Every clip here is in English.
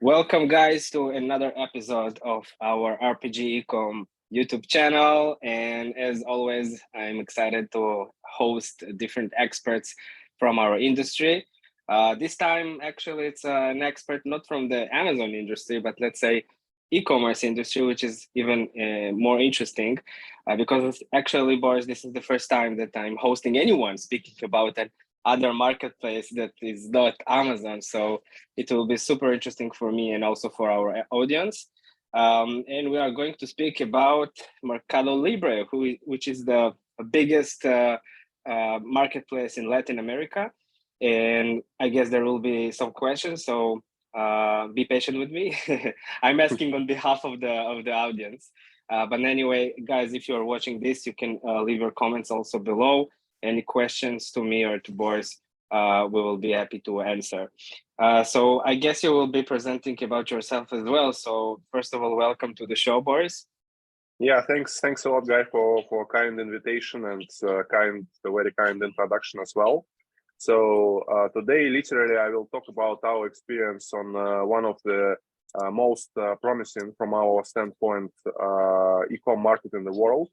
Welcome, guys, to another episode of our RPGECOM YouTube channel. And as always, I'm excited to host different experts from our industry. This time, actually, it's an expert not from the Amazon industry, but let's say e-commerce industry, which is even more interesting because actually, Boris, this is the first time that I'm hosting anyone speaking about an other marketplace that is not Amazon. So it will be super interesting for me and also for our audience. And we are going to speak about Mercado Libre, which is the biggest marketplace in Latin America. And I guess there will be some questions, so be patient with me. I'm asking on behalf of the audience. But anyway, guys, if you're watching this, you can leave your comments also below. Any questions to me or to Boris, we will be happy to answer. So I guess you will be presenting about yourself as well. So first of all, welcome to the show, Boris. Yeah, thanks a lot, Guy, for kind invitation and very kind introduction as well. So today, literally, I will talk about our experience on one of the most promising from our standpoint e-com market in the world,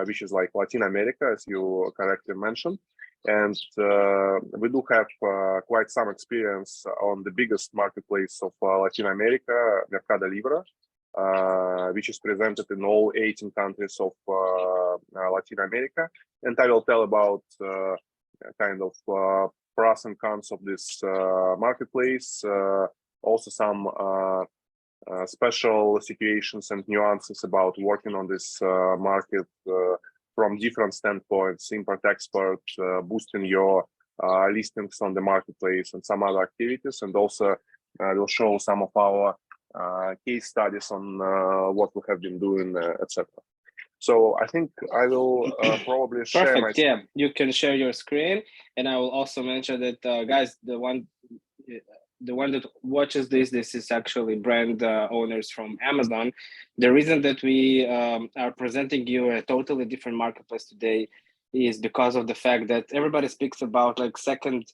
which is like Latin America, as you correctly mentioned. And we do have quite some experience on the biggest marketplace of Latin America, Mercado Libre, which is presented in all 18 countries of Latin America. And I will tell about pros and cons of this marketplace, also some special situations and nuances about working on this market from different standpoints, import, export, boosting your listings on the marketplace and some other activities. And also we'll show some of our case studies on what we have been doing, etc. So I think I will probably share my screen. Yeah, you can share your screen. And I will also mention that, guys, the one that watches this is actually brand owners from Amazon. The reason that we are presenting you a totally different marketplace today is because of the fact that everybody speaks about like second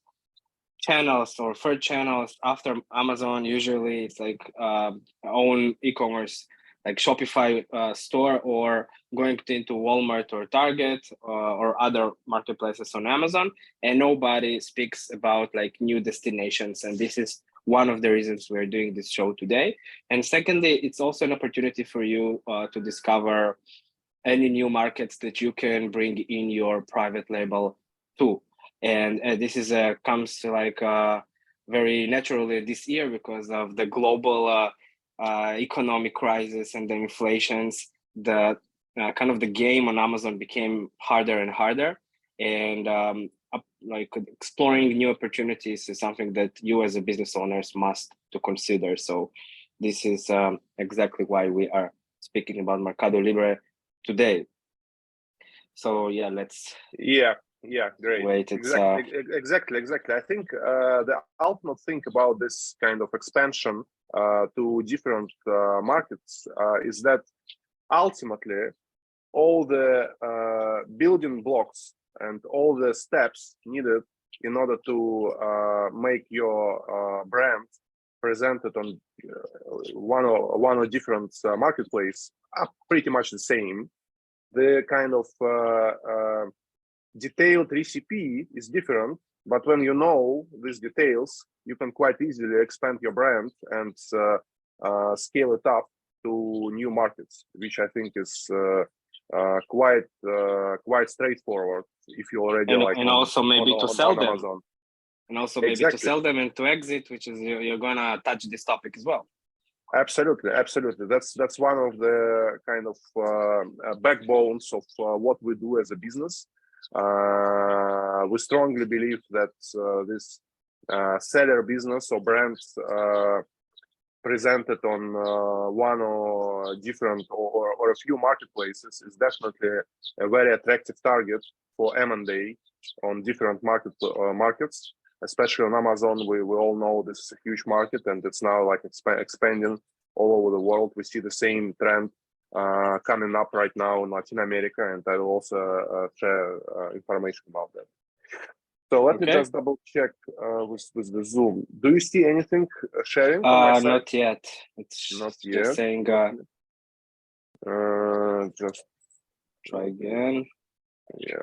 channels or third channels after Amazon. Usually it's like own e-commerce, like Shopify store, or going into Walmart or Target or other marketplaces on Amazon, and nobody speaks about like new destinations. And this is one of the reasons we're doing this show today. And secondly, it's also an opportunity for you to discover any new markets that you can bring in your private label too. And this is comes to like very naturally this year because of the global economic crisis and the inflations. The kind of the game on Amazon became harder and harder, and like exploring new opportunities is something that you as a business owners must to consider. So this is exactly why we are speaking about Mercado Libre today. So yeah, let's great. wait. Exactly. I think the ultimate thing about this kind of expansion to different markets is that ultimately all the building blocks and all the steps needed in order to make your brand presented on one or different marketplace are pretty much the same. The kind of detailed recipe is different, but when you know these details, you can quite easily expand your brand and scale it up to new markets, which I think is quite straightforward if you already also maybe to sell them, Amazon. And also maybe exactly. to sell them and to exit, which is you're gonna touch this topic as well. Absolutely. That's one of the kind of backbones of what we do as a business. We strongly believe that this seller business or brands presented on one or different or a few marketplaces is definitely a very attractive target for M&A on different markets. Especially on Amazon, we all know this is a huge market and it's now like expanding all over the world. We see the same trend coming up right now in Latin America, and I will also share information about that. So let me just double check with the Zoom. Do you see anything sharing on my side? Not yet. It's not just yet. saying. Just try again. Yeah.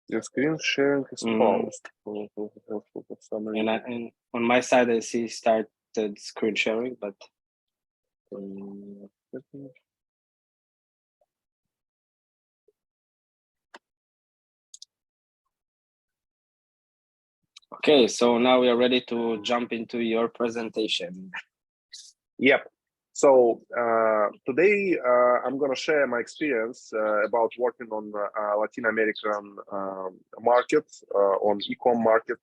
Your screen sharing is paused. And on my side, I see started screen sharing, but okay. So now we are ready to jump into your presentation. Yep. So today I'm going to share my experience about working on Latin American market, on e-com market,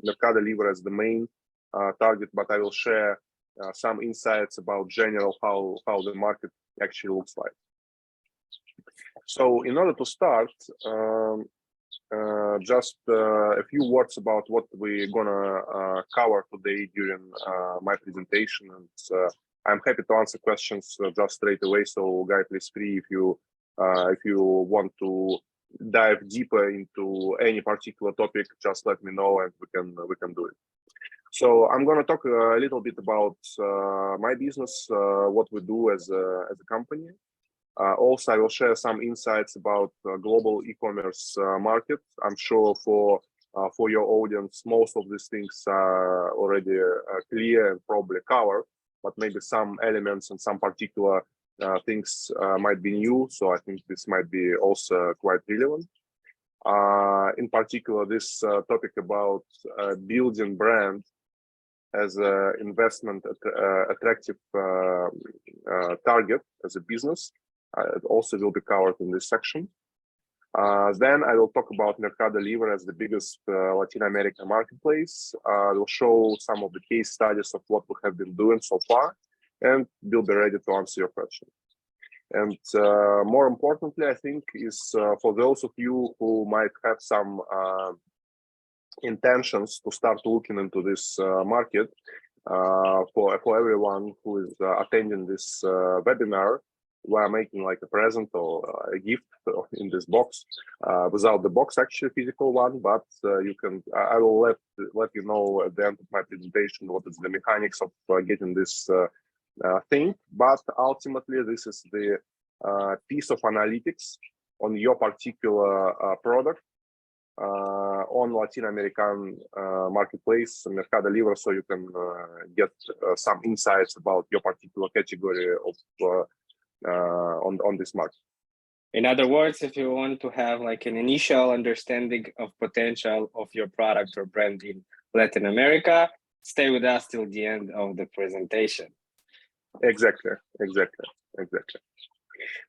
Mercado Libre as the main target, but I will share some insights about general how the market actually looks like. So in order to start, just a few words about what we're gonna cover today during my presentation, and I'm happy to answer questions just straight away. So, guys, please free if you want to dive deeper into any particular topic, just let me know, and we can do it. So I'm gonna talk a little bit about my business, what we do as a company. Also, I will share some insights about global e-commerce market. I'm sure for your audience, most of these things are already clear and probably covered, but maybe some elements and some particular things might be new. So I think this might be also quite relevant. In particular, this topic about building brand as an investment attractive target as a business. It also will be covered in this section. Then I will talk about Mercado Libre as the biggest Latin American marketplace. I will show some of the case studies of what we have been doing so far, and we'll be ready to answer your question. And more importantly, I think, is for those of you who might have some intentions to start looking into this market, for everyone who is attending this webinar, we're making like a present or a gift in this box, without the box, actually physical one, but you can, I will let you know at the end of my presentation what is the mechanics of getting this thing. But ultimately, this is the piece of analytics on your particular product on Latin American marketplace, Mercado Libre, so you can get some insights about your particular category of on this market. In other words, if you want to have like an initial understanding of potential of your product or brand in Latin America, stay with us till the end of the presentation. Exactly.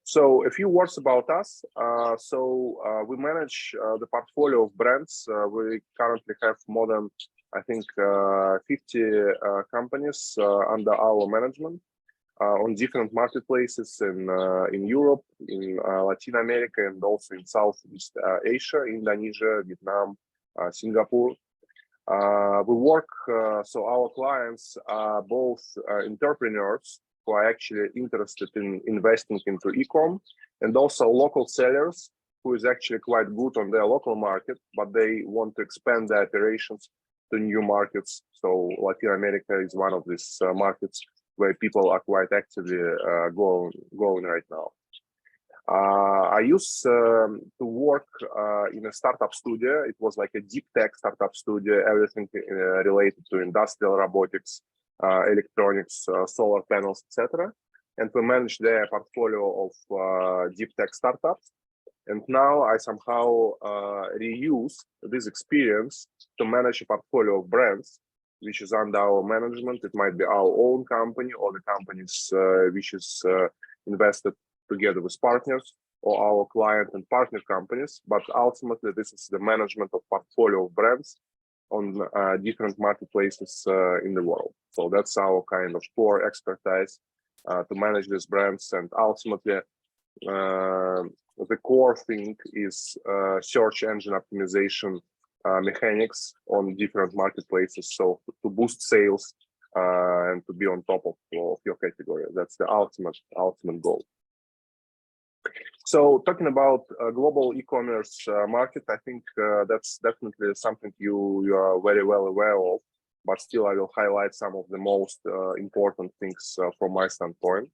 So a few words about us. We manage the portfolio of brands. We currently have more than, I think, 50 companies under our management on different marketplaces in Europe, in Latin America, and also in Southeast Asia, Indonesia, Vietnam, Singapore. We work, so our clients are both entrepreneurs who are actually interested in investing into e-com, and also local sellers who is actually quite good on their local market, but they want to expand their operations to new markets. So Latin America is one of these markets where people are quite actively going right now. I used to work in a startup studio. It was like a deep tech startup studio, everything related to industrial robotics, electronics, solar panels, etc. And we managed their portfolio of deep tech startups. And now I somehow reuse this experience to manage a portfolio of brands, which is under our management. It might be our own company or the companies which is invested together with partners, or our client and partner companies. But ultimately, this is the management of portfolio of brands on different marketplaces in the world. So that's our kind of core expertise to manage these brands. And ultimately, the core thing is search engine optimization mechanics on different marketplaces. So to boost sales and to be on top of your category. That's the ultimate goal. So talking about global e-commerce market, I think that's definitely something you are very well aware of, but still I will highlight some of the most important things from my standpoint.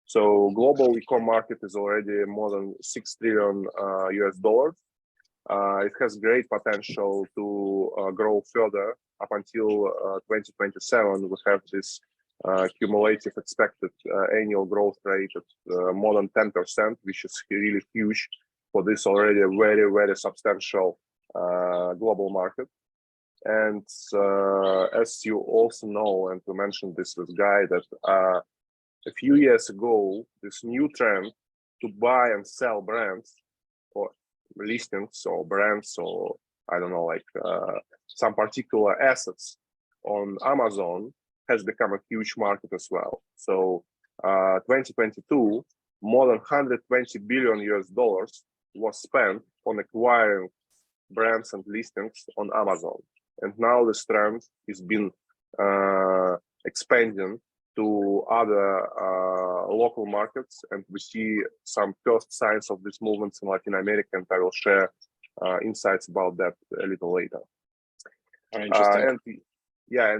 So global e-com market is already more than $6 trillion US dollars. It has great potential to grow further up until 2027. We have this cumulative expected annual growth rate at more than 10%, which is really huge for this already very, very substantial global market. And as you also know, and we mentioned this with Guy, that a few years ago, this new trend to buy and sell brands or listings or brands or I don't know, like some particular assets on Amazon has become a huge market as well. So 2022, more than 120 billion US dollars was spent on acquiring brands and listings on Amazon. And now this trend is been expanding to other local markets, and we see some first signs of these movements in Latin America, and I will share insights about that a little later. And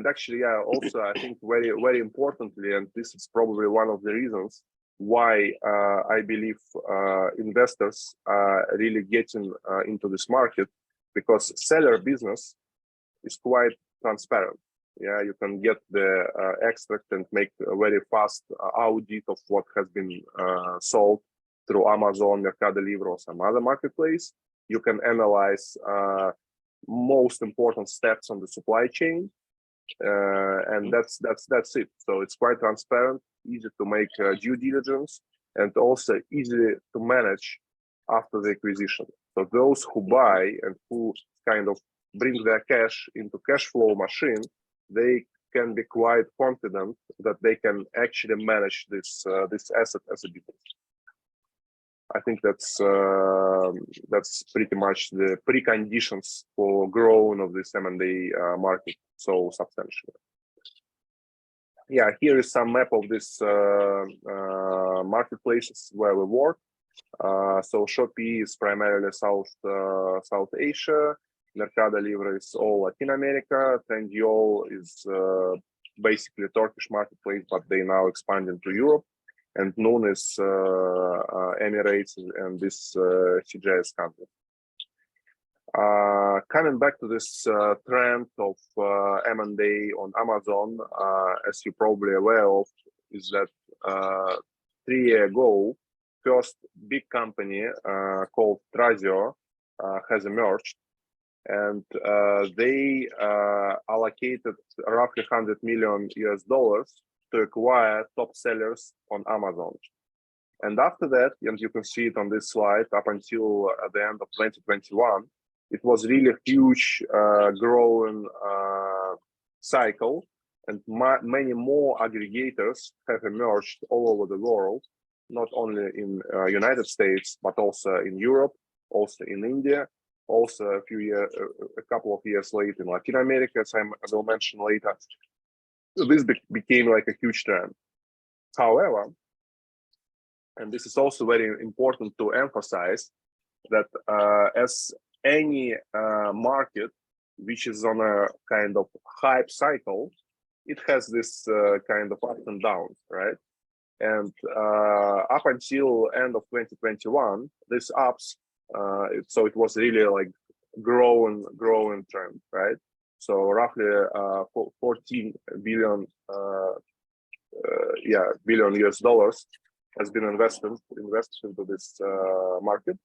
actually, also I think very, very importantly, and this is probably one of the reasons why I believe investors are really getting into this market, because seller business is quite transparent. Yeah, you can get the extract and make a very fast audit of what has been sold through Amazon, Mercado Libre, or some other marketplace. You can analyze most important steps on the supply chain, and that's it. So it's quite transparent, easy to make due diligence, and also easy to manage after the acquisition. So those who buy and who kind of bring their cash into cash flow machine, they can be quite confident that they can actually manage this asset as a business. I think that's pretty much the preconditions for growing of this M&A market so substantially. Yeah, here is some map of this marketplaces where we work. So Shopee is primarily South Asia. Mercado Libre is all Latin America. Trendyol is basically a Turkish marketplace, but they now expand into Europe. And Noon is Emirates and this CJS country. Coming back to this trend of M&A on Amazon, as you're probably aware of, is that 3 years ago, first big company called Trazio has emerged, and they allocated roughly $100 million US to acquire top sellers on Amazon. And after that, and you can see it on this slide, up until the end of 2021, it was really a huge growing cycle, and many more aggregators have emerged all over the world, not only in United States, but also in Europe, also in India, also a couple of years later in Latin America, as I will mention later. This became like a huge trend. However, and this is also very important to emphasize, that as any market which is on a kind of hype cycle, it has this kind of ups and downs, right? And up until end of 2021, this ups, so it was really like growing trend, right? So roughly 14 billion billion US dollars has been invested into this market.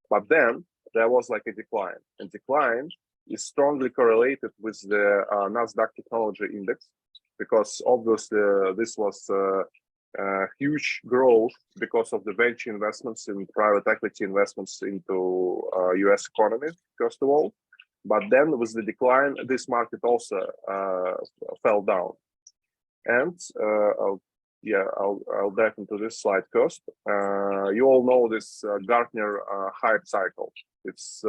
But then there was like a decline, and decline is strongly correlated with the Nasdaq Technology Index, because obviously this was huge growth because of the venture investments in private equity investments into US economy, first of all. But then with the decline, this market also fell down. And I'll dive into this slide first. You all know this Gartner hype cycle. It's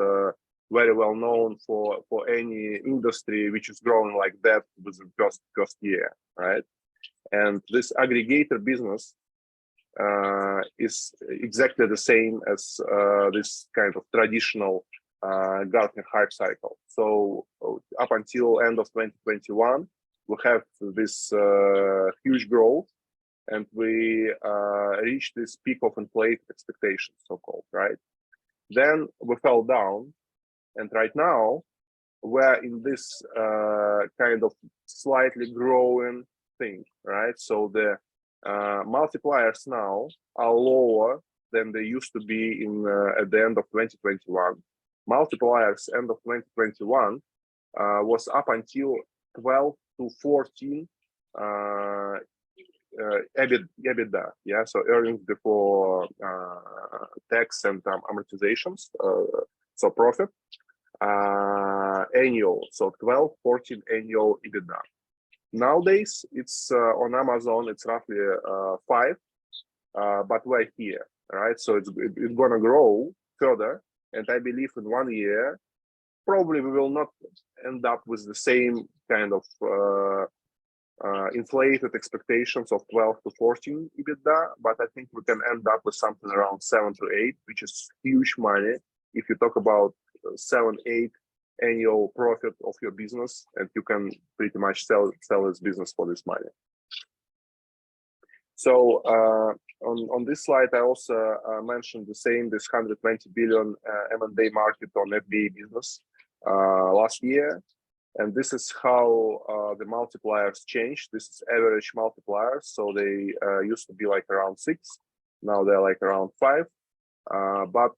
very well known for any industry which is growing like that within first year, right? And this aggregator business is exactly the same as this kind of traditional Gartner hype cycle. So up until end of 2021, we have this huge growth, and we reached this peak of inflated expectations, so-called, right? Then we fell down, and right now we're in this kind of slightly growing thing, right? So the multipliers now are lower than they used to be in at the end of 2021. Multipliers end of 2021 was up until 12 to 14 EBITDA, yeah, so earnings before tax and amortizations, so profit, annual, so 12, 14 annual EBITDA. Nowadays, it's on Amazon, it's roughly 5, but we're here, right? So it's gonna grow further, and I believe in 1 year, probably we will not end up with the same kind of inflated expectations of 12 to 14 EBITDA, but I think we can end up with something around 7 to 8, which is huge money. If you talk about 7, 8 annual profit of your business, and you can pretty much sell this business for this money. So on this slide, I also mentioned the same, this 120 billion M&A market on FBA business last year. And this is how the multipliers changed. This is average multipliers. So they used to be like around 6. Now they're like around 5. But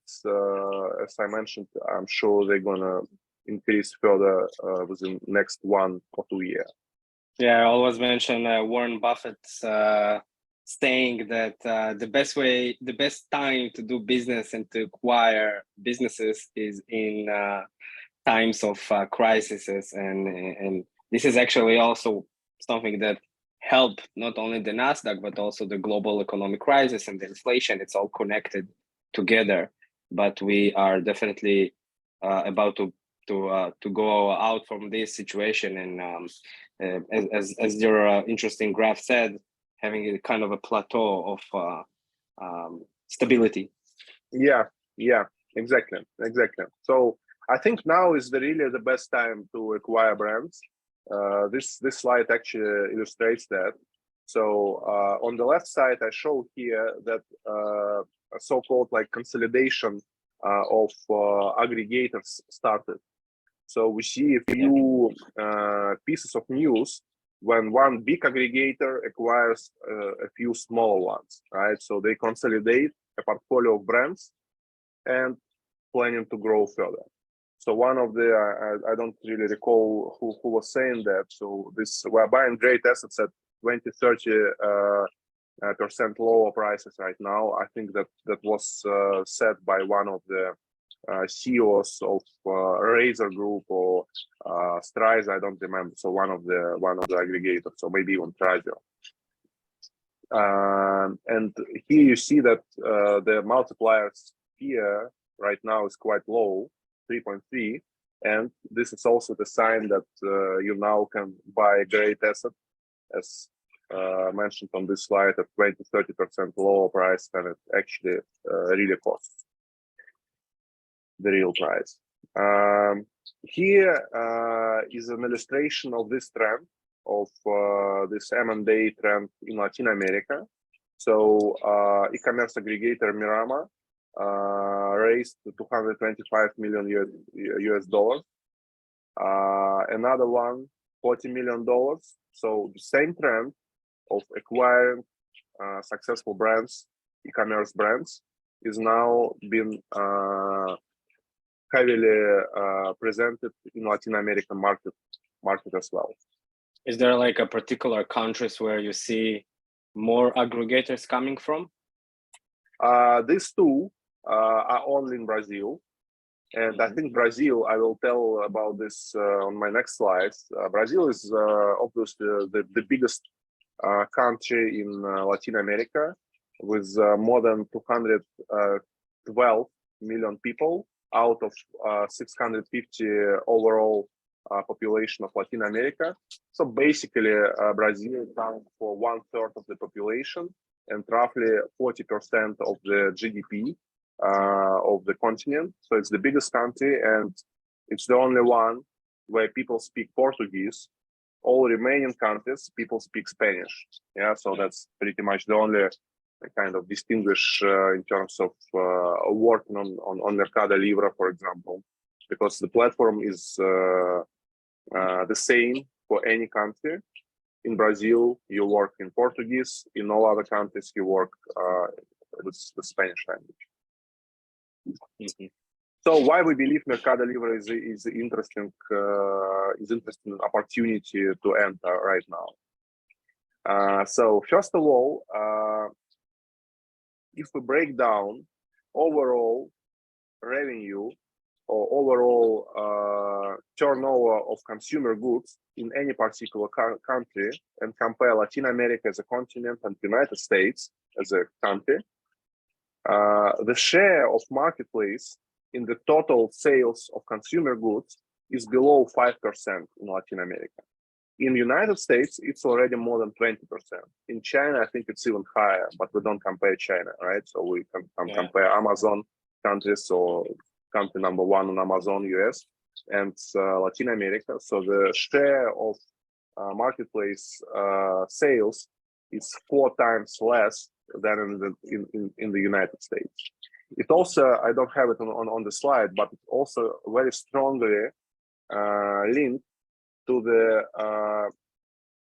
as I mentioned, I'm sure they're gonna increase further within next 1 or 2 years. Yeah, I always mention Warren Buffett's saying that the best time to do business and to acquire businesses is in times of crises, and this is actually also something that helped not only the Nasdaq but also the global economic crisis and the inflation. It's all connected together, but we are definitely about to go out from this situation, and as your interesting graph said, having a kind of a plateau of stability. Yeah, exactly. So I think now is really the best time to acquire brands. This slide actually illustrates that. So on the left side, I show here that a so-called like consolidation of aggregators started. So we see a few pieces of news when one big aggregator acquires a few smaller ones, right? So they consolidate a portfolio of brands and planning to grow further. So one of the, I don't really recall who was saying that. So this, we're buying great assets at 20, 30% lower prices right now. I think that was said by one of the CEOs of Razer Group or Strize, I don't remember. So one of the aggregators, so maybe even Trizio. And here you see that the multipliers here right now is quite low, 3.3, and this is also the sign that you now can buy a great asset, as mentioned on this slide, at 20-30% lower price than it actually really costs, the real price. Here is an illustration of this trend, of this M&A trend in Latin America. So e-commerce aggregator Mirama raised $225 million US dollars. Another one, $40 million. So the same trend of acquiring successful brands, e-commerce brands, is now been heavily presented in Latin American market as well. Is there like a particular countries where you see more aggregators coming from? These two are only in Brazil. And I think Brazil, I will tell about this on my next slides. Brazil is obviously the biggest country in Latin America with more than 212 million people out of 650 overall population of Latin America. So basically, Brazil accounts for 1/3 of the population and roughly 40% of the GDP of the continent. So it's the biggest country, and it's the only one where people speak Portuguese. All remaining countries, people speak Spanish. Yeah, so that's pretty much the only kind of distinguish in terms of working on Mercado Libre, for example, because the platform is the same for any country. In Brazil, you work in Portuguese. In all other countries, you work with the Spanish language. Mm-hmm. So why we believe Mercado Libre is interesting opportunity to enter right now. So first of all, if we break down overall revenue or overall turnover of consumer goods in any particular country and compare Latin America as a continent and United States as a country, the share of marketplace in the total sales of consumer goods is below 5% in Latin America. In the United States, it's already more than 20%. In China, I think it's even higher, but we don't compare China, right? So we can compare Amazon countries or country number 1 on Amazon, US, and Latin America. So the share of marketplace sales is 4 times less than in the United States. It also, I don't have it on the slide, but it's also very strongly linked to the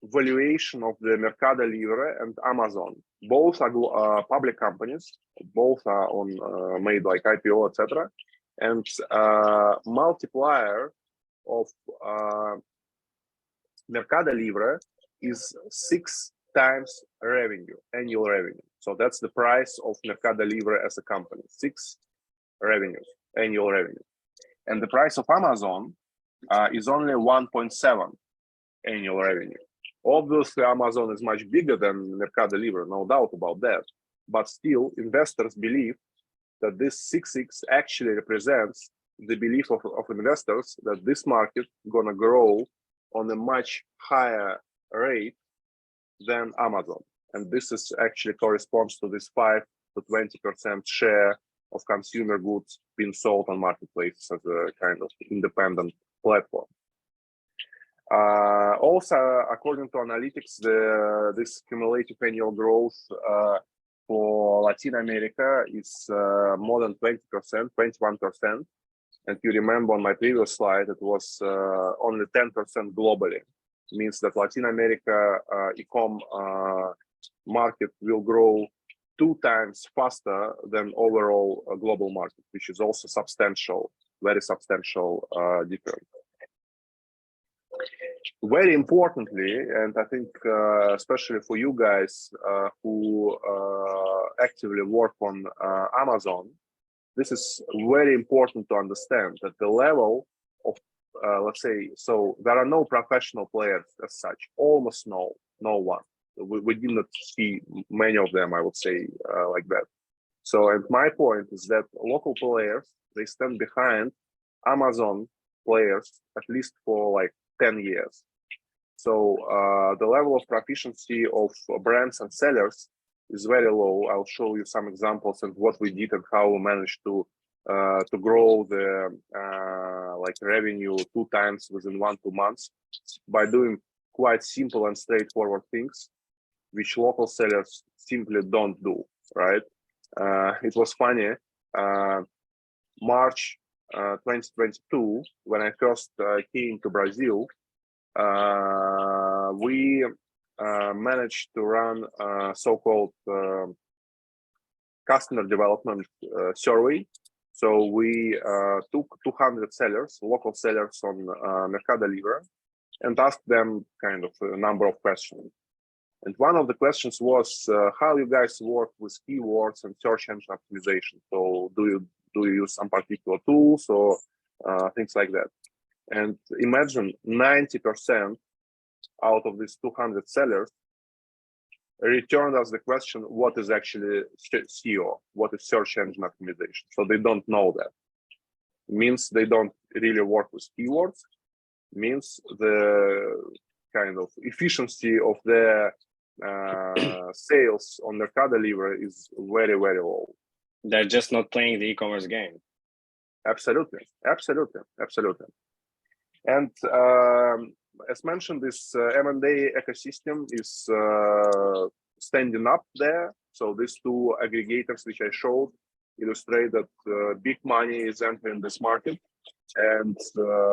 valuation of the Mercado Libre and Amazon. Both are public companies, both are on made like IPO, etc. And multiplier of Mercado Libre is 6 times revenue, annual revenue. So that's the price of Mercado Libre as a company, 6 revenues, annual revenue. And the price of Amazon is only 1.7 annual revenue. Obviously, Amazon is much bigger than Mercado Libre, no doubt about that. But still, investors believe that this 6x actually represents the belief of investors that this market is going to grow on a much higher rate than Amazon. And this is actually corresponds to this 5 to 20% share of consumer goods being sold on marketplaces as a kind of independent platform. Also, according to analytics, this cumulative annual growth for Latin America is more than 20%, 21%. And you remember on my previous slide, it was only 10% globally. It means that Latin America e-com market will grow 2 times faster than overall global market, which is also substantial, very substantial difference. Very importantly, and I think especially for you guys who actively work on Amazon, this is very important to understand that the level of, let's say, so there are no professional players as such, almost no one. We did not see many of them, I would say, like that. So, and my point is that local players, they stand behind Amazon players at least for like 10 years. So the level of proficiency of brands and sellers is very low. I'll show you some examples and what we did and how we managed to grow the like revenue 2 times within 1-2 months by doing quite simple and straightforward things, which local sellers simply don't do, right? It was funny, March 2022, when I first came to Brazil, we managed to run so-called customer development survey. So we took 200 sellers, local sellers on Mercado Libre, and asked them kind of a number of questions. And one of the questions was how you guys work with keywords and search engine optimization. So do you use some particular tools or things like that? And imagine 90% out of these 200 sellers returned us the question, what is actually SEO? What is search engine optimization? So they don't know that. It means they don't really work with keywords. It means the kind of efficiency of their sales on Mercado Libre is very, very low. They're just not playing the e-commerce game. Absolutely, absolutely, absolutely. And as mentioned, this M&A ecosystem is standing up there. So these two aggregators which I showed illustrate that big money is entering this market. And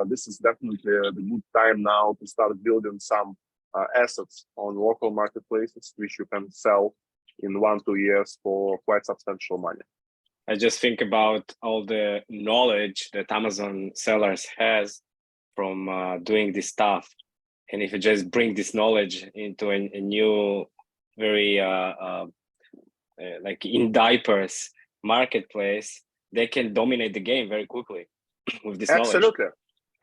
this is definitely the good time now to start building some assets on local marketplaces, which you can sell in 1-2 years for quite substantial money. I just think about all the knowledge that Amazon sellers has from doing this stuff. And if you just bring this knowledge into a new, very like in diapers marketplace, they can dominate the game very quickly with this knowledge.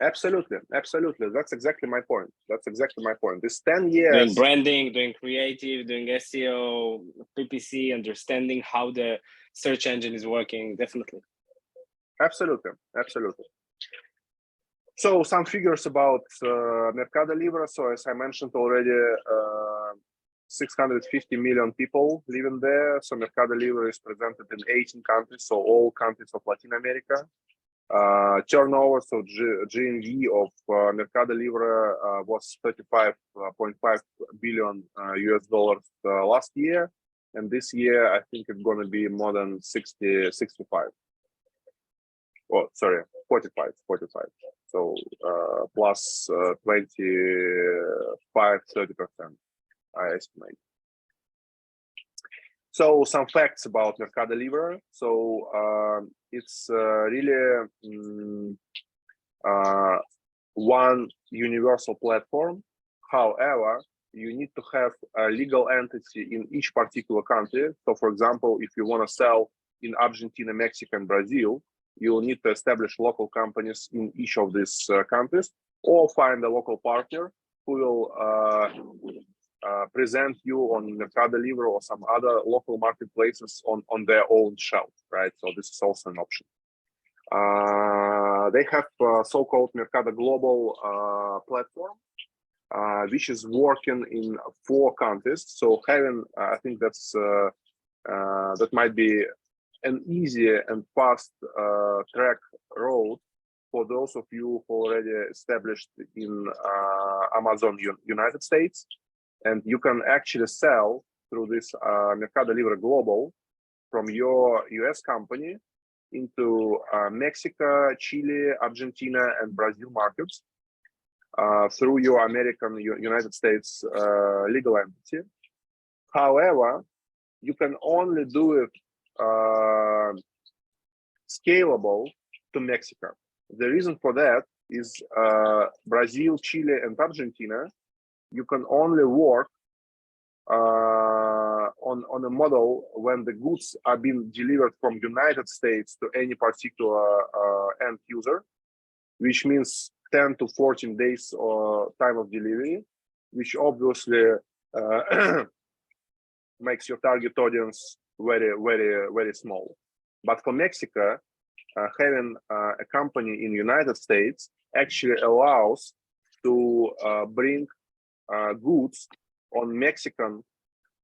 Absolutely. That's exactly my point. This 10 years. Doing branding, doing creative, doing SEO, PPC, understanding how the search engine is working, definitely. Absolutely. So some figures about Mercado Libre. So as I mentioned already, 650 million people living there. So Mercado Libre is presented in 18 countries, so all countries of Latin America. Turnover, so GMV of Mercado Libre was $35.5 billion US dollars last year, and this year I think it's going to be more than 65. Oh, sorry, 45. So plus 25-30%, I estimate. So some facts about Mercado Libre. So it's really one universal platform. However, you need to have a legal entity in each particular country. So for example, if you want to sell in Argentina, Mexico, and Brazil, you'll need to establish local companies in each of these countries, or find a local partner who will present you on Mercado Libre or some other local marketplaces on their own shelf, right? So this is also an option. They have so-called Mercado Global platform, which is working in 4 countries. So having, I think that's that might be an easy and fast track road for those of you who already established in Amazon United States. And you can actually sell through this Mercado Libre Global from your US company into Mexico, Chile, Argentina, and Brazil markets through your American United States legal entity. However, you can only do it scalable to Mexico. The reason for that is Brazil, Chile, and Argentina, you can only work on a model when the goods are being delivered from United States to any particular end user, which means 10 to 14 days or time of delivery, which obviously makes your target audience very, very, very small. But for Mexico, having a company in United States actually allows to bring goods on Mexican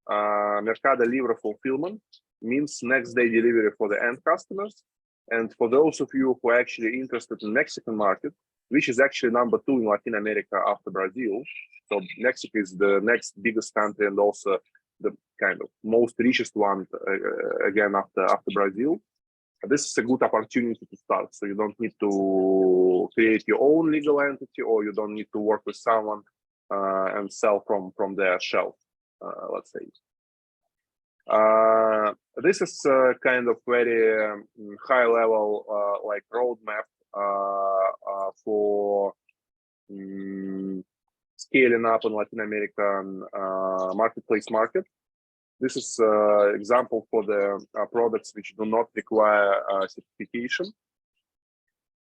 Mercado Libre fulfillment, means next day delivery for the end customers. And for those of you who are actually interested in Mexican market, which is actually number 2 in Latin America after Brazil. So Mexico is the next biggest country and also the kind of most richest one again after Brazil. This is a good opportunity to start. So you don't need to create your own legal entity, or you don't need to work with someone and sell from their shelf, let's say. This is kind of very high level like roadmap for scaling up in Latin American marketplace market. This is example for the products which do not require certification.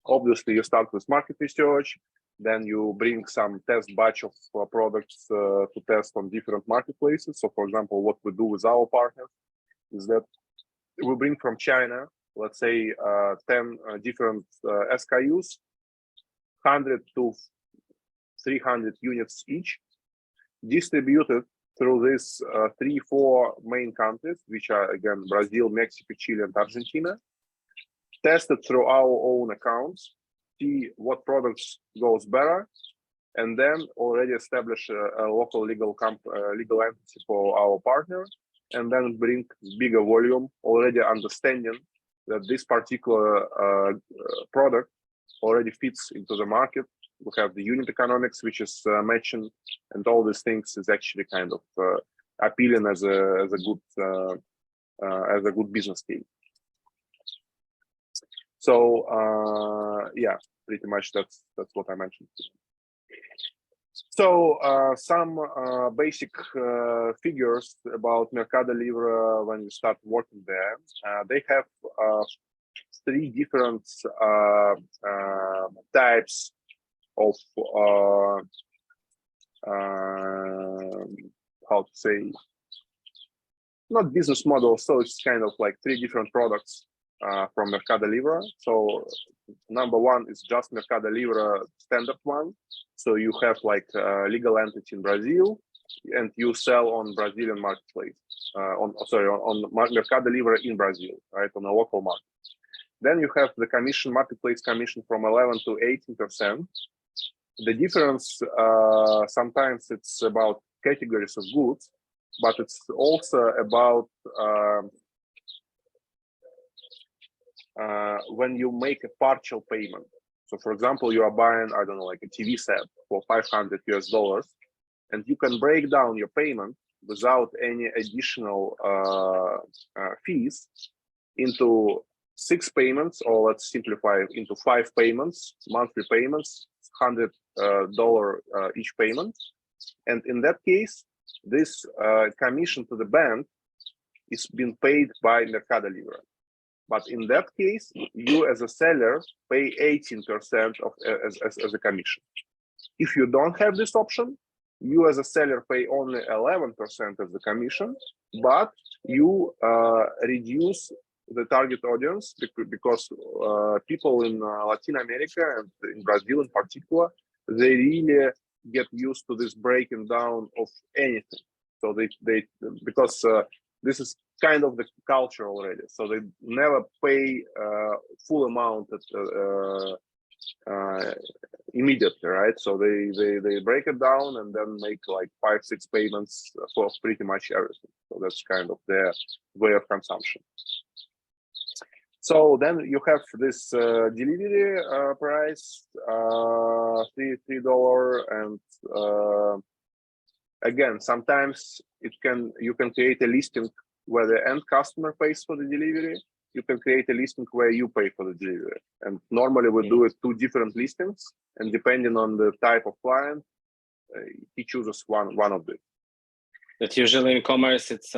Obviously, you start with market research, Then you bring some test batch of products to test on different marketplaces. So for example, what we do with our partners is that we bring from China, let's say 10 different SKUs, 100 to 300 units each, distributed through these 3-4 main countries, which are again Brazil, Mexico, Chile, and Argentina, tested through our own accounts, see what products goes better, and then already establish a local legal entity for our partner, and then bring bigger volume, already understanding that this particular product already fits into the market. We have the unit economics, which is matching, and all these things is actually kind of appealing as a good business case. So yeah, pretty much that's what I mentioned. So some basic figures about Mercado Libre when you start working there. They have 3 different types of how to say, not business model, so it's kind of like 3 different products from Mercado Libre. So number 1 is just Mercado Libre standard one. So you have like a legal entity in Brazil, and you sell on Brazilian marketplace, on Mercado Libre in Brazil, right, on a local market. Then you have the commission, marketplace commission from 11 to 18%. The difference, sometimes it's about categories of goods, but it's also about when you make a partial payment. So for example, you are buying, I don't know, like a TV set for $500 US, and you can break down your payment without any additional fees into 6 payments, or let's simplify it into 5 payments, monthly payments, $100 each payment. And in that case, this commission to the bank is being paid by Mercado Libre. But in that case, you as a seller pay 18% as a commission. If you don't have this option, you as a seller pay only 11% as the commission, but you reduce the target audience because people in Latin America and in Brazil in particular, they really get used to this breaking down of anything. So they because this is kind of the culture already. So they never pay full amount immediately, right? So they break it down and then make like 5-6 payments for pretty much everything. So that's kind of their way of consumption. So then you have this delivery price, $3, and again, sometimes you can create a listing where the end customer pays for the delivery. You can create a listing where you pay for the delivery. And normally we do it 2 different listings, and depending on the type of client, he chooses one of them. But usually in commerce, it's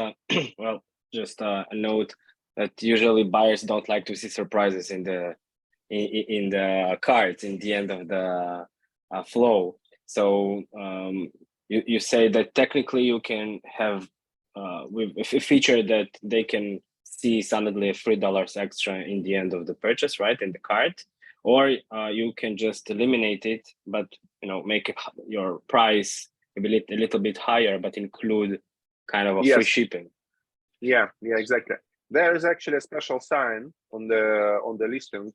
well, just a note that usually buyers don't like to see surprises in the cart in the end of the flow. So you say that technically you can have with a feature that they can see suddenly $3 extra in the end of the purchase, right, in the cart, or you can just eliminate it, but make your price a little bit higher, but include kind of a free shipping. Yeah, exactly. There is actually a special sign on the listing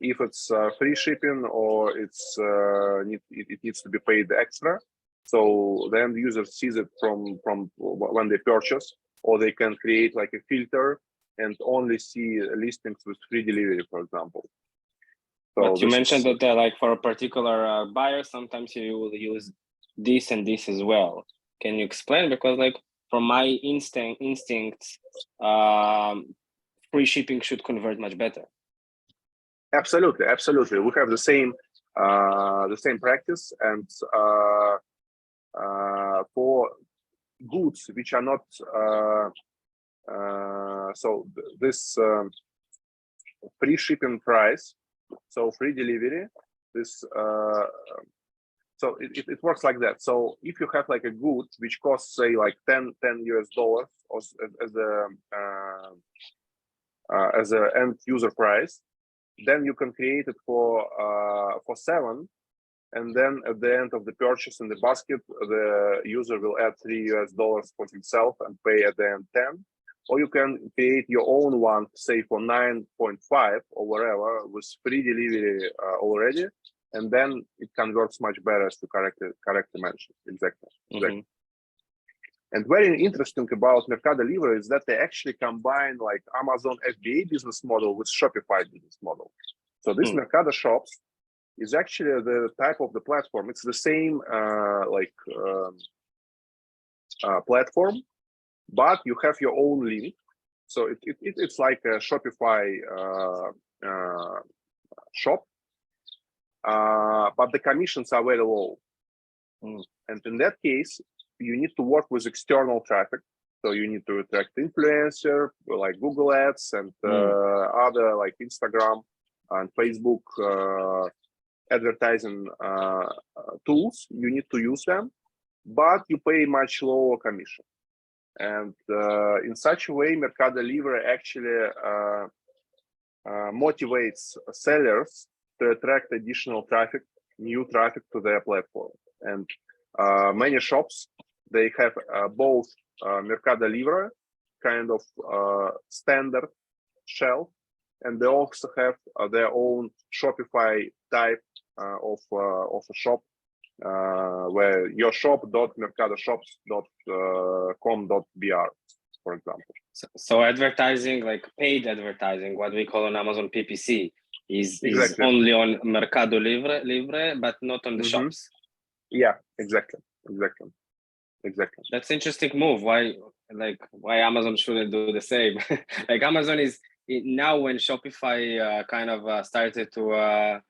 if it's free shipping or it needs to be paid extra. So the end user sees it from when they purchase, or they can create like a filter and only see listings with free delivery, for example. So but you mentioned that like for a particular buyer, sometimes you will use this and this as well. Can you explain? Because like from my instincts, free shipping should convert much better. Absolutely. We have the same practice, and for goods which are not so this free shipping price, so free delivery, this So it works like that. So if you have like a good which costs say like 10 US dollars as a end user price, then you can create it for 7, and then at the end of the purchase in the basket, the user will add 3 US dollars for himself and pay at the end 10. Or you can create your own one, say for 9.5 or whatever, with free delivery already, and then it converts much better as to correct dimensions. Exactly. And very interesting about Mercado Libre is that they actually combine like Amazon FBA business model with Shopify business model. So this Mercado Shops is actually the type of the platform. It's the same platform, but you have your own link. So it's like a Shopify shop, but the commissions are very low. And in that case, you need to work with external traffic. So you need to attract influencer like Google Ads and other like Instagram and Facebook advertising tools. You need to use them, but you pay much lower commission. And in such a way, Mercado Libre actually motivates sellers to attract additional traffic, new traffic to their platform. And many shops, they have both Mercado Libre kind of standard shelf, and they also have their own Shopify type of a shop, where your shop.mercadoshops.com.br, for example. So advertising, like paid advertising, what we call on Amazon PPC, is only on Mercado Libre, but not on the shops. Yeah, exactly. That's interesting move. Why Amazon shouldn't do the same? Like Amazon is now, when Shopify kind of started to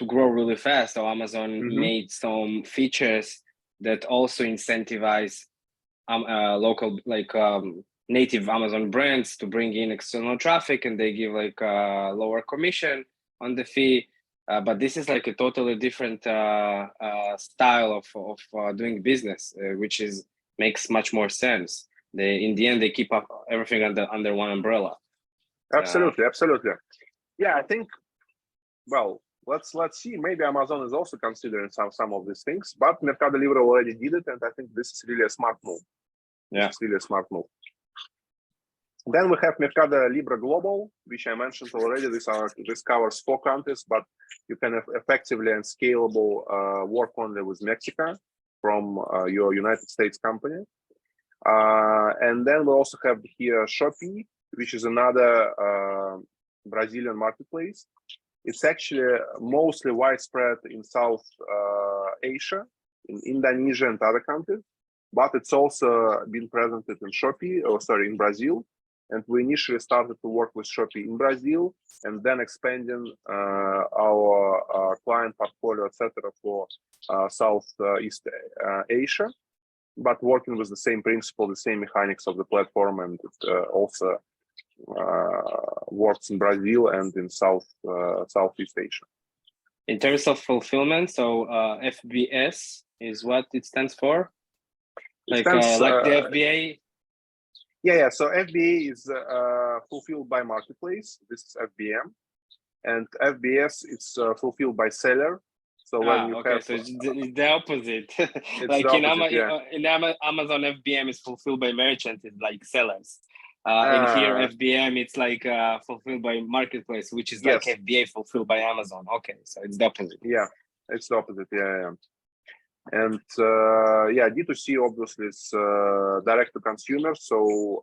grow really fast, so Amazon made some features that also incentivize local native Amazon brands to bring in external traffic, and they give like a lower commission on the fee. But this is like a totally different style of doing business, which makes much more sense. In the end, they keep up everything under one umbrella. Absolutely. Yeah, I think. Well, let's see. Maybe Amazon is also considering some of these things, but Mercado Libre already did it, and I think this is really a smart move. Yeah, it's really a smart move. Then we have Mercado Libre Global, which I mentioned already. This covers 4 countries, but you can effectively and scalable work only with Mexico from your United States company. And then we also have here Shopee, which is another Brazilian marketplace. It's actually mostly widespread in South Asia, in Indonesia and other countries, but it's also been presented in Brazil. And we initially started to work with Shopee in Brazil, and then expanding our client portfolio, etc., for Southeast Asia, but working with the same principle, the same mechanics of the platform, and it also works in Brazil and in Southeast Asia. In terms of fulfillment, so FBS is what it stands for? Like the FBA? Yeah. So FBA is fulfilled by marketplace. This is FBM, and FBS is fulfilled by seller. So when you have, so it's the opposite. Like in Amazon, FBM is fulfilled by merchants, it's like sellers. In here, FBM, it's like fulfilled by marketplace, which is like FBA fulfilled by Amazon. Okay, so it's the opposite. Yeah, it's the opposite. Yeah. And D2C obviously is direct to consumer. So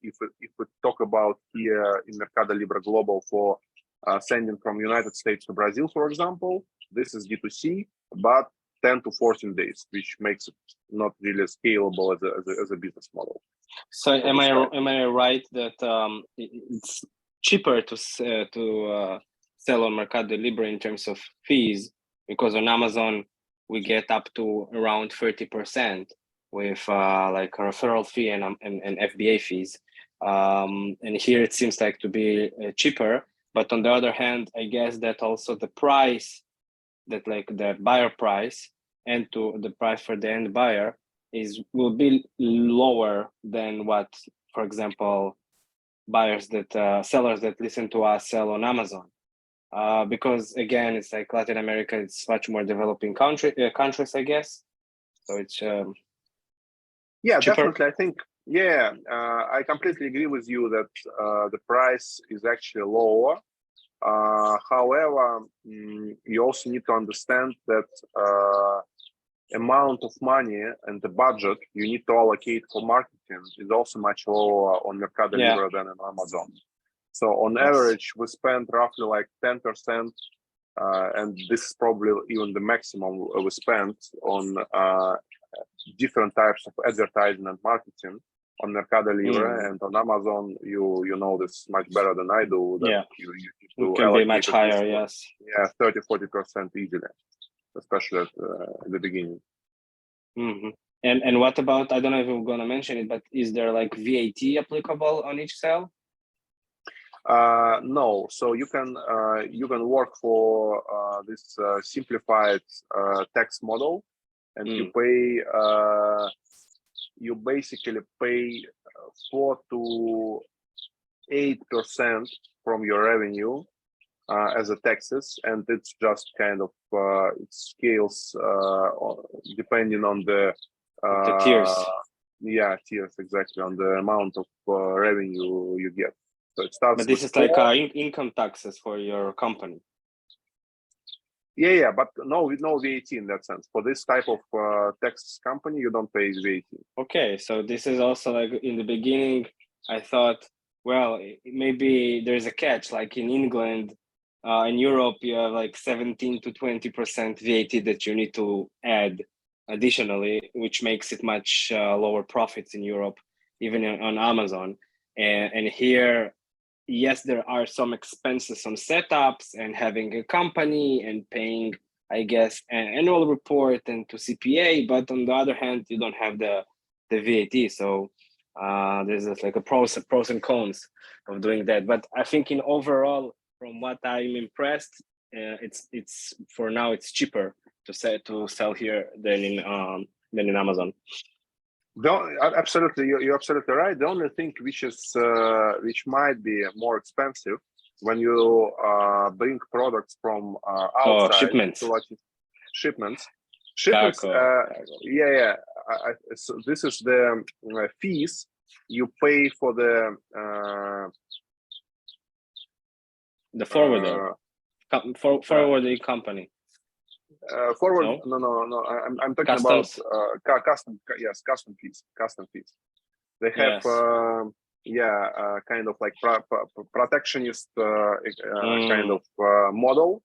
if we talk about here in Mercado Libre Global for sending from United States to Brazil, for example, this is D2C, but 10 to 14 days, which makes it not really scalable as a business model. So am I right that it's cheaper to sell on Mercado Libre in terms of fees, because on Amazon we get up to around 30% with like a referral fee and FBA fees, and here it seems like to be cheaper. But on the other hand, I guess that also the price that like the buyer price and to the price for the end buyer will be lower than what, for example, sellers that listen to us sell on Amazon. Because again, it's like Latin America, it's much more developing countries, I guess. So it's yeah, cheaper. definitely. I think I completely agree with you that the price is actually lower. However, you also need to understand that amount of money and the budget you need to allocate for marketing is also much lower on Mercado Libre than on Amazon. So on average, we spend roughly like 10%, and this is probably even the maximum we spend on different types of advertising and marketing on Mercado Libre. And on Amazon, you know this much better than I do. That it can be much higher, yes. Yeah, 30-40% easily, especially at the beginning. And what about, I don't know if we're going to mention it, but is there like VAT applicable on each sale? No, so you can work for this simplified tax model, and you basically pay 4 to 8% from your revenue as a taxes, and it's just kind of it scales depending on the tiers. Yeah, tiers, exactly, on the amount of revenue you get. So it starts. But this is like income taxes for your company. Yeah, but no VAT in that sense. For this type of tax company, you don't pay VAT. Okay, so this is also like in the beginning, I thought, well, maybe there's a catch. Like in England, in Europe, you have like 17 to 20% VAT that you need to add additionally, which makes it much lower profits in Europe, even on Amazon. And here, yes, there are some expenses on setups and having a company and paying, I guess, an annual report and to CPA. But on the other hand, you don't have the VAT. So there's like a pros and cons of doing that. But I think in overall, from what I'm impressed, it's for now it's cheaper to sell here than in Amazon. Absolutely, you're absolutely right. The only thing which might be more expensive when you bring products from outside. Shipments. Yeah. So this is the fees you pay for the forwarder, forwarding company. Forward? No. I'm talking Customs. about custom. Yes, custom fees. They have kind of like protectionist kind of model,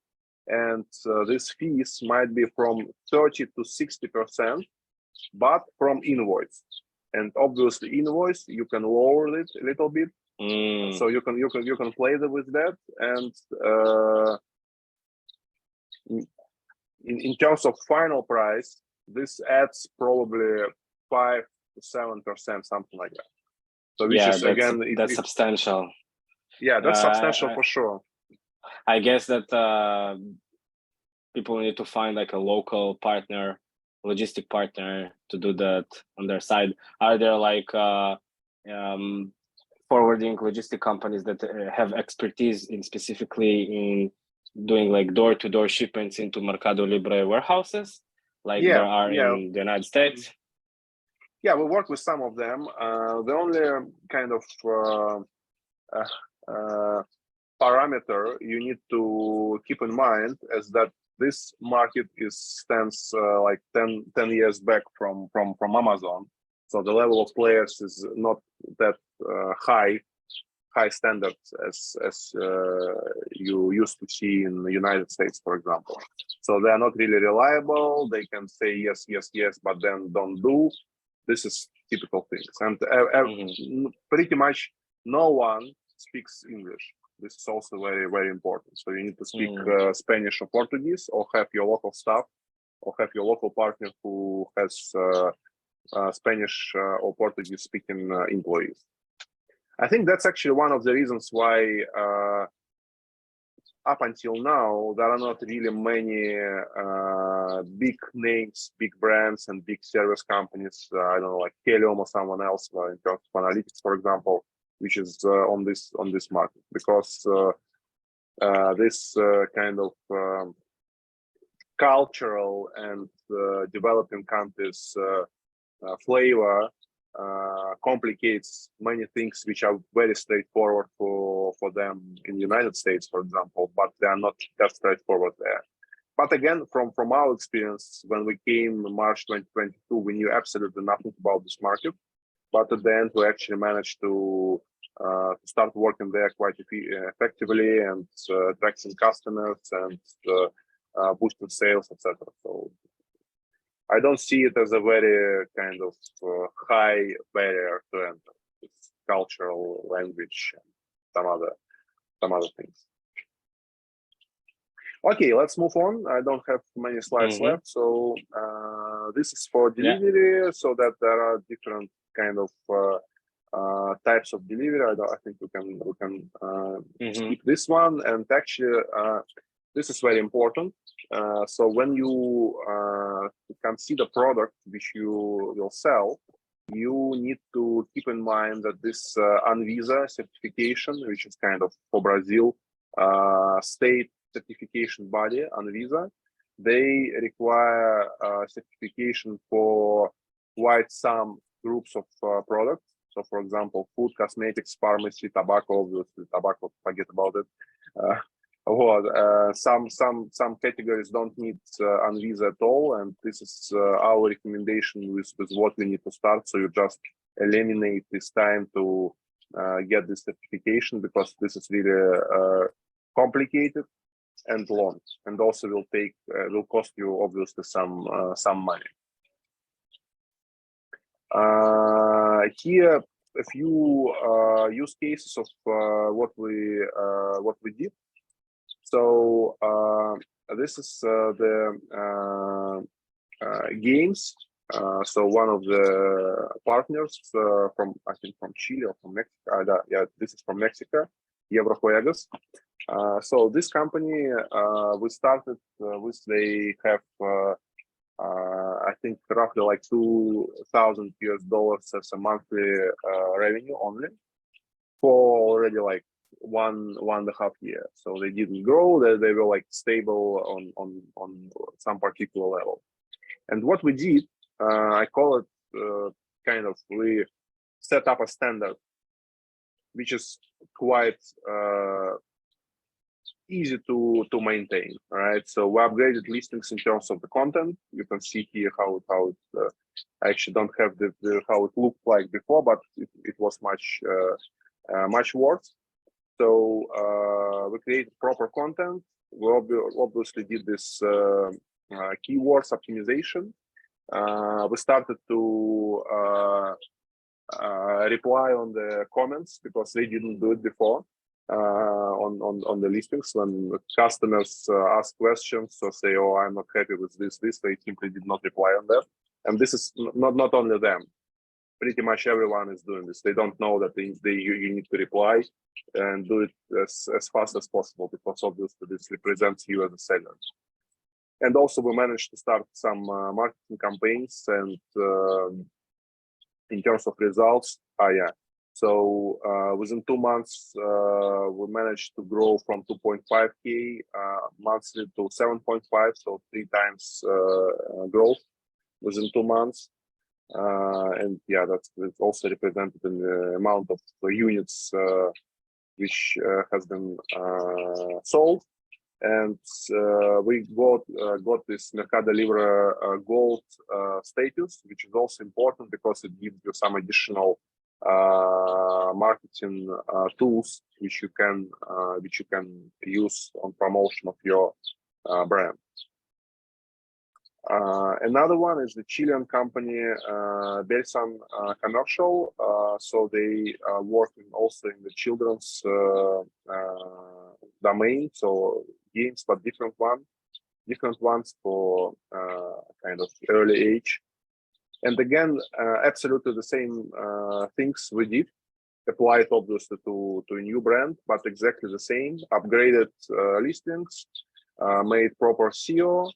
and these fees might be from 30 to 60%, but from invoice. And obviously, invoice you can lower it a little bit, so you can play with that. And in terms of final price, this adds probably 5 to 7%, something like that. So which is again that's substantial. Yeah, that's substantial for sure. I guess that people need to find like a local partner, logistic partner to do that on their side. Are there like forwarding logistic companies that have expertise in specifically in doing like door-to-door shipments into Mercado Libre warehouses, like there are in the United States? Yeah, we work with some of them. The only kind of parameter you need to keep in mind is that this market stands like 10 years back from Amazon. So the level of players is not that high standards as you used to see in the United States, for example. So they are not really reliable. They can say yes, but then don't do. This is typical things. And pretty much no one speaks English. This is also very, very important. So you need to speak Spanish or Portuguese, or have your local staff, or have your local partner who has Spanish or Portuguese speaking employees. I think that's actually one of the reasons why up until now, there are not really many big names, big brands, and big service companies. I don't know, like Helium or someone else in terms of analytics, for example, which is on this market, because this kind of cultural and developing countries flavor complicates many things which are very straightforward for them in the United States, for example, but they are not that straightforward there. But again, from our experience, when we came in March 2022, we knew absolutely nothing about this market. But at the end, we actually managed to start working there quite effectively and attracting customers and boosting sales, etc. So I don't see it as a very kind of high barrier to enter. It's cultural, language, and some other things. Okay, let's move on. I don't have many slides left, so this is for delivery. So that there are different kind of types of delivery. I think we can skip this one. And actually, this is very important. So when you can see the product which you will sell, you need to keep in mind that this Anvisa certification, which is kind of for Brazil state certification body, Anvisa, they require certification for quite some groups of products. So, for example, food, cosmetics, pharmacy, tobacco. Obviously, tobacco, forget about it. Some categories don't need Anvisa at all, and this is our recommendation with what we need to start. So you just eliminate this time to get this certification, because this is really complicated and long, and also will cost you obviously some money. Here a few use cases of what we did. So this is the games. So one of the partners from, I think, from Chile or from Mexico. Yeah, this is from Mexico, Eurojuegos. So this company we started with, they have I think roughly like $2,000 as a monthly revenue only for already like one and a half years. So they didn't grow. They were like stable on some particular level. And what we did, I call it kind of, we set up a standard which is quite easy to maintain. All right, so we upgraded listings in terms of the content. You can see here how it I actually don't have the how it looked like before, but it was much worse. So we created proper content. We obviously did this keywords optimization. We started to reply on the comments, because they didn't do it before on the listings. When customers ask questions or say, "Oh, I'm not happy with this," they simply did not reply on that. And this is not only them. Pretty much everyone is doing this. They don't know that you need to reply and do it as fast as possible, because obviously this represents you as a seller. And also we managed to start some marketing campaigns, and in terms of results, so within 2 months, we managed to grow from 2.5K monthly to 7.5, so 3 times growth within 2 months. And yeah, that's also represented in the amount of units which has been sold. And we got this Mercado Libre gold status, which is also important because it gives you some additional marketing tools which you can use on promotion of your brand. Another one is the Chilean company Belsan Commercial. So they are working also in the children's domain, so games, but different ones for kind of early age. And again, absolutely the same things we did. applied obviously to a new brand, but exactly the same. Upgraded listings, made proper SEO,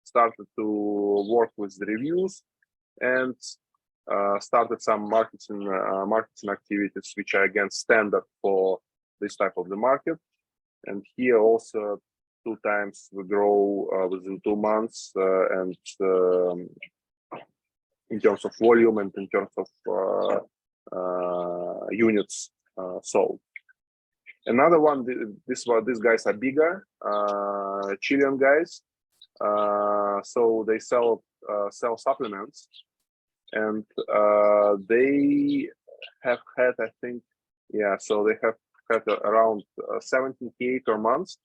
started to work with the reviews, and started some marketing activities, which are again standard for this type of the market. And here also 2 times we grow within 2 months, and in terms of volume and in terms of units sold. Another one, these guys are bigger, Chilean guys. So they sell supplements, and they have had, I think, so they have had around 17K per month,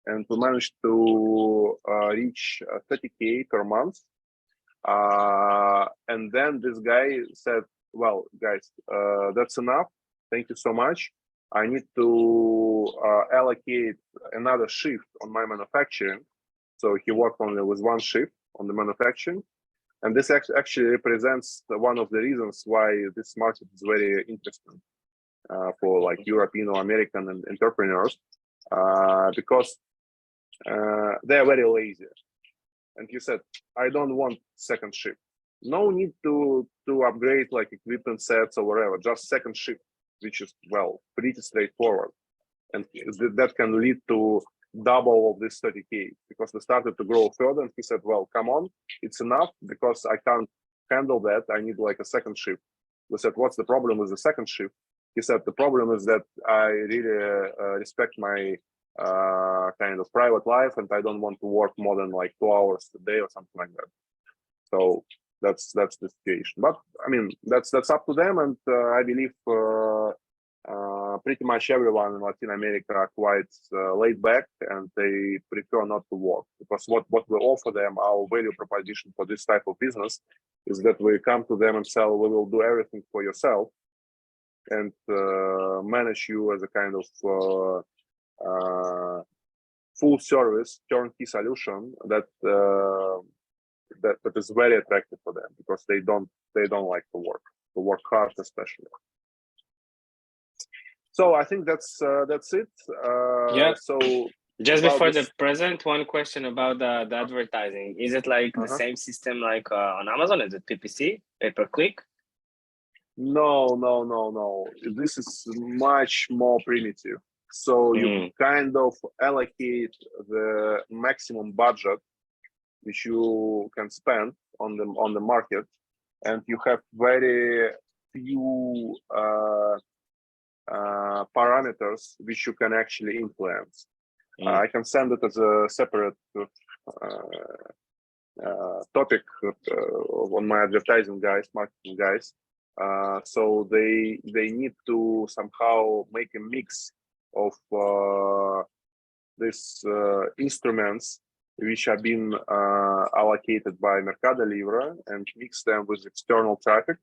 and we managed to reach 30K per month. And then this guy said, well, guys, that's enough. Thank you so much. I need to allocate another shift on my manufacturing. So he worked only with 1 shift on the manufacturing. And this actually represents one of the reasons why this market is very interesting for like European or American entrepreneurs, because they're very lazy. And he said, I don't want second shift. No need to upgrade like equipment sets or whatever, just second shift, which is, well, pretty straightforward. And that can lead to double of this 30K, because we started to grow further. And he said, well, come on, it's enough, because I can't handle that. I need like a second shift. We said, what's the problem with the second shift? He said, the problem is that I really respect my kind of private life, and I don't want to work more than like 2 hours a day or something like that. So that's the situation. But I mean, that's up to them, and I believe pretty much everyone in Latin America are quite laid back, and they prefer not to work, because what we offer them, our value proposition for this type of business, is that we come to them and sell, we will do everything for yourself, and manage you as a kind of full service turnkey solution that is very attractive for them, because they don't like to work hard, especially. So I think that's it. So just before the present, one question about the advertising. Is it like the same system like on Amazon? Is it PPC, pay-per-click? No. This is much more primitive. So you kind of allocate the maximum budget which you can spend on the market, and you have very few parameters which you can actually influence. I can send it as a separate topic on my advertising guys, marketing guys. So they need to somehow make a mix of these instruments which have been allocated by Mercado Libre, and mix them with external traffic,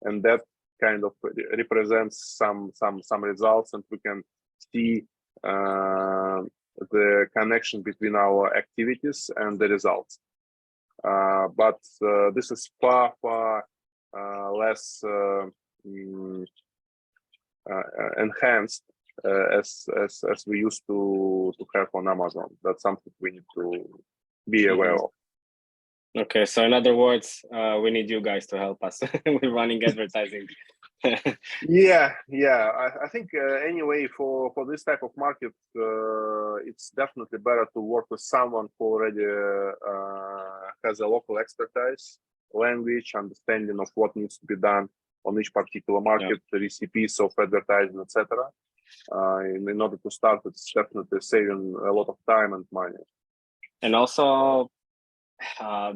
and that kind of represents some results, and we can see the connection between our activities and the results. But this is far less enhanced as we used to have on Amazon. That's something we need to be aware of. Okay, so in other words, we need you guys to help us with running advertising. Yeah. I think anyway, for this type of market, it's definitely better to work with someone who already has a local expertise, language, understanding of what needs to be done on each particular market, the recipes of advertising, etc. In order to start, it's definitely saving a lot of time and money. And also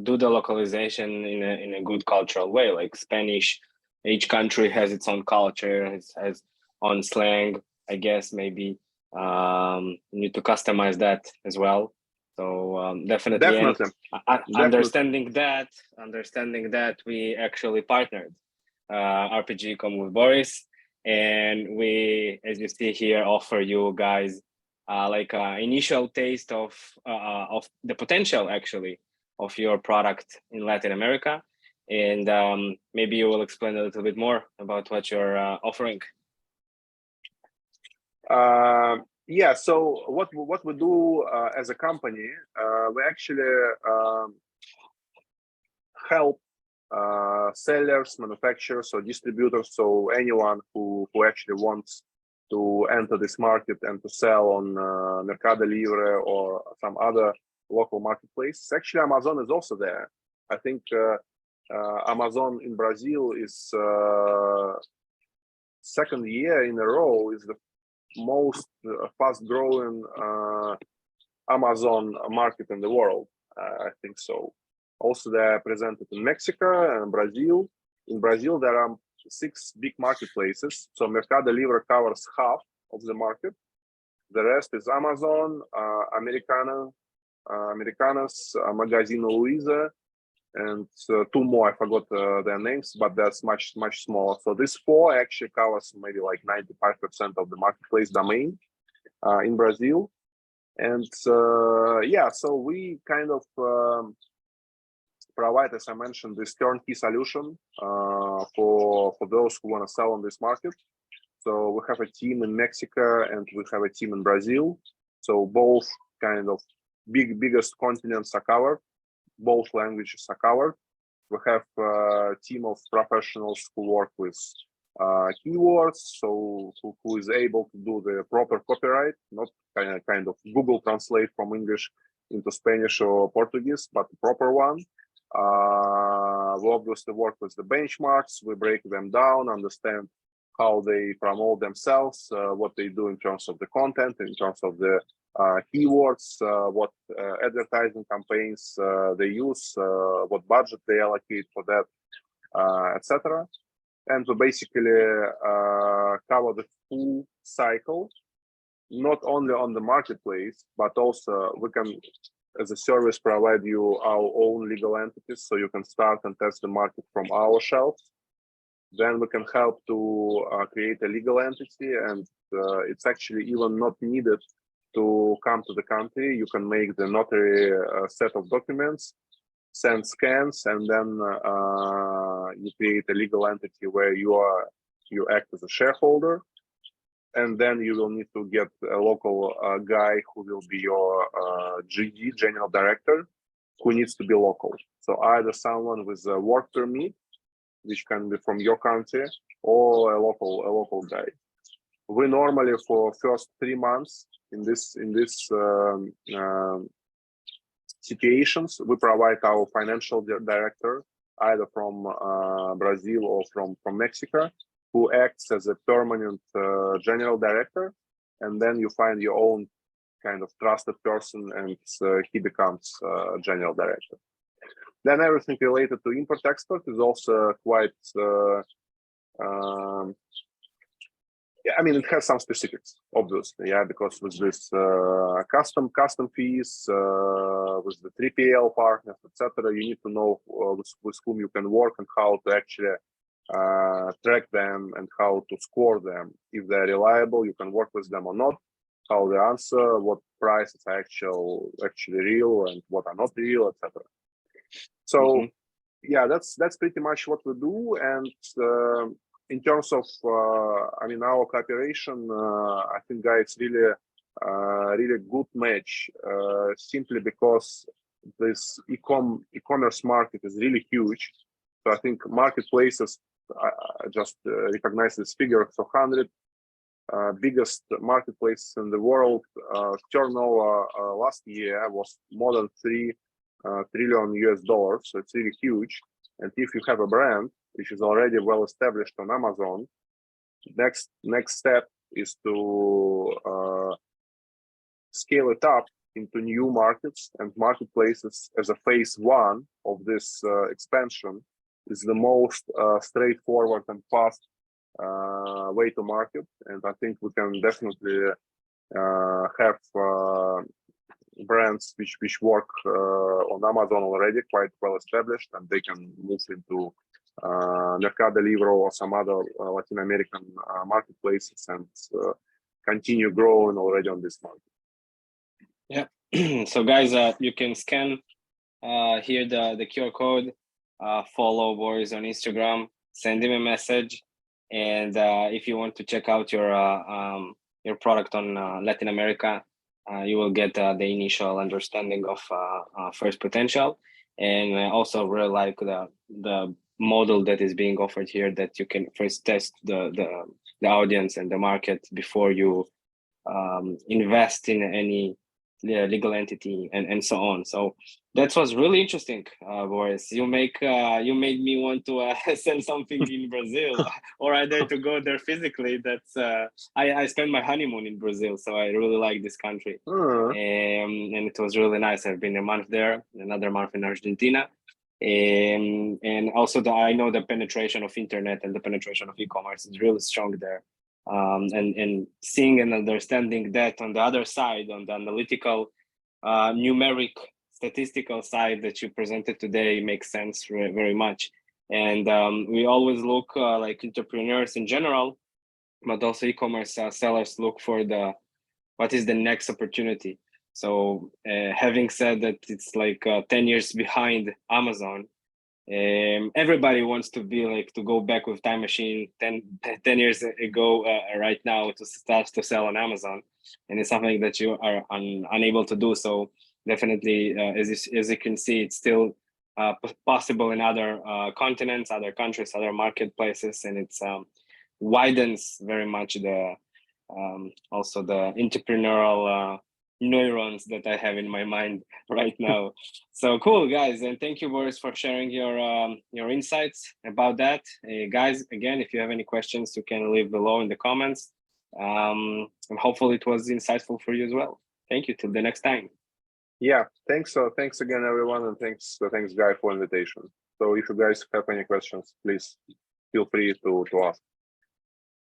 do the localization in a good cultural way, like Spanish. Each country has its own culture, has own slang. I guess maybe you need to customize that as well. So definitely. Understanding that we actually partnered RPGECOM with Boris, and we, as you see here, offer you guys like an initial taste of the potential actually of your product in Latin America. And maybe you will explain a little bit more about what you're offering. Yeah, so what we do as a company, we actually help sellers, manufacturers, or distributors, so anyone who actually wants to enter this market and to sell on Mercado Libre or some other local marketplace. Actually, Amazon is also there. I think Amazon in Brazil is second year in a row is the most fast-growing Amazon market in the world. I think so. Also, they're presented in Mexico and Brazil. In Brazil, there are 6 big marketplaces. So Mercado Libre covers half of the market. The rest is Amazon, Americanas, Magazine Luiza, and 2 more. I forgot their names, but that's much smaller. So this 4 actually covers maybe like 95% of the marketplace domain in Brazil. And yeah, so we kind of provide, as I mentioned, this turnkey solution for those who want to sell on this market. So we have a team in Mexico and we have a team in Brazil. So both kind of biggest continents are covered. Both languages are covered. We have a team of professionals who work with keywords, so who is able to do the proper copyright, not kind of Google Translate from English into Spanish or Portuguese, but the proper one. We obviously work with the benchmarks. We break them down, understand how they promote themselves, what they do in terms of the content, in terms of the keywords, what advertising campaigns they use, what budget they allocate for that, etc. And to basically cover the full cycle, not only on the marketplace, but also we can, as a service, provide you our own legal entities, so you can start and test the market from our shelves. Then we can help to create a legal entity, and it's actually even not needed to come to the country. You can make the notary set of documents, send scans, and then you create a legal entity where you act as a shareholder, and then you will need to get a local guy who will be your GD, general director, who needs to be local. So either someone with a work permit, which can be from your country, or a local guy. We normally, for first 3 months in this situations, we provide our financial director, either from Brazil or from Mexico, who acts as a permanent general director, and then you find your own kind of trusted person, and he becomes general director. Then everything related to import-export is also quite, yeah, I mean, it has some specifics, obviously, yeah, because with this custom fees, with the 3PL partners, etc., you need to know with whom you can work and how to actually track them and how to score them. If they're reliable, you can work with them or not, how they answer, what prices are actually real and what are not real, etc. So yeah, that's pretty much what we do. And in terms of I mean, our cooperation, I think, guys, really good match, simply because this e-commerce market is really huge. So I think marketplaces, I just recognize this figure, so 100 biggest marketplaces in the world, turnover last year was more than $3 trillion US. So it's really huge. And if you have a brand which is already well established on Amazon, next step is to scale it up into new markets and marketplaces as a phase 1 of this expansion is the most straightforward and fast way to market. And I think we can definitely have brands which work on Amazon already quite well established, and they can move into Mercado Libre or some other Latin American marketplaces and continue growing already on this market. Yeah. So guys, you can scan here the QR code, follow Boris on Instagram, send him a message, and if you want to check out your your product on Latin America, you will get the initial understanding of first potential. And I also really like the model that is being offered here, that you can first test the audience and the market before you invest in any legal entity and so on. So that was really interesting, Boris. You made me want to sell something in Brazil, or either to go there physically. That's I spent my honeymoon in Brazil, so I really like this country, and it was really nice. I've been a month there, another month in Argentina. And also I know the penetration of internet and the penetration of e-commerce is really strong there. And seeing and understanding that on the other side, on the analytical, numeric, statistical side that you presented today, makes sense very much. And we always look like entrepreneurs in general, but also e-commerce sellers look for what is the next opportunity. So having said that, it's like 10 years behind Amazon. Everybody wants to be like, to go back with time machine 10 years ago right now to start to sell on Amazon, and it's something that you are unable to do. So definitely, as you can see, it's still possible in other continents, other countries, other marketplaces, and it's widens very much the also the entrepreneurial neurons that I have in my mind right now. So cool, guys, and thank you, Boris, for sharing your insights about that. Guys, again, if you have any questions, you can leave below in the comments, and hopefully it was insightful for you as well. Thank you. Till the next time. Yeah, thanks. So thanks again, everyone, and thanks, Guy, for invitation. So if you guys have any questions, please feel free to ask.